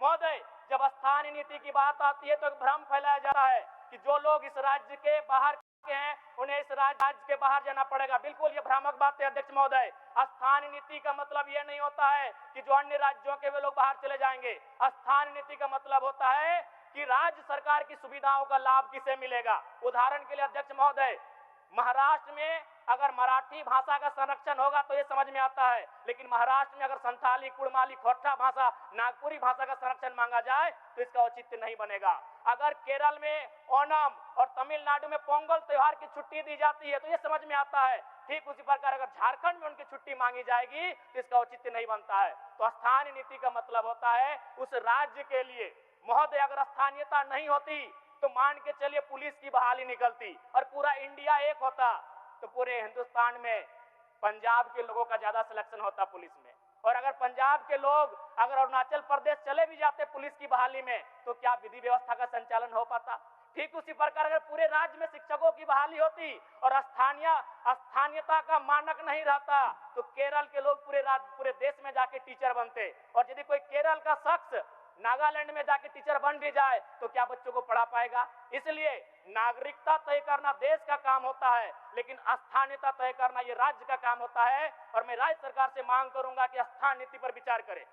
महोदय, जब स्थानीय नीति की बात आती है तो एक भ्रम फैलाया जा रहा है कि जो लोग इस राज्य के बाहर के हैं उन्हें इस राज्य के बाहर जाना पड़ेगा। बिल्कुल ये भ्रामक बात है अध्यक्ष महोदय। स्थानीय नीति का मतलब ये नहीं होता है कि जो अन्य राज्यों के वे लोग बाहर चले जाएंगे। स्थानीय नीति का मतलब होता है कि राज्य सरकार की सुविधाओं का लाभ किसे मिलेगा। उदाहरण के लिए अध्यक्ष महोदय, महाराष्ट्र में अगर मराठी भाषा का संरक्षण होगा तो ये समझ में आता है, लेकिन महाराष्ट्र में अगर संथाली, कुड़माली, खोरठा भाषा, नागपुरी भाषा का संरक्षण मांगा जाए तो इसका औचित्य नहीं बनेगा। अगर केरल में ओणम और तमिलनाडु में पोंगल त्योहार की छुट्टी दी जाती है तो ये समझ में आता है। ठीक उसी प्रकार अगर झारखंड में उनकी छुट्टी मांगी जाएगी तो इसका औचित्य नहीं बनता है। तो स्थानीय नीति का मतलब होता है उस राज्य के लिए। महोदय, अगर स्थानीयता नहीं होती तो मान के चलिए पुलिस की बहाली निकलती और पूरा इंडिया एक होता तो पूरे हिंदुस्तान में पंजाब के लोगों का ज्यादा सिलेक्शन होता पुलिस में। और अगर पंजाब के लोग अगर अरुणाचल प्रदेश चले भी जाते पुलिस की बहाली में तो क्या विधि व्यवस्था का संचालन हो पाता। ठीक उसी प्रकार अगर पूरे राज्य में शिक्षकों की बहाली होती और स्थानीयता का मानक नहीं रहता तो केरल के लोग पूरे देश में जाके टीचर बनते। और यदि कोई केरल का शख्स नागालैंड में जाके टीचर बन भी जाए तो क्या बच्चों को पढ़ा पाएगा। इसलिए नागरिकता तय करना देश का काम होता है, लेकिन स्थानीयता तय करना ये राज्य का काम होता है। और मैं राज्य सरकार से मांग करूंगा कि स्थानीय नीति पर विचार करे।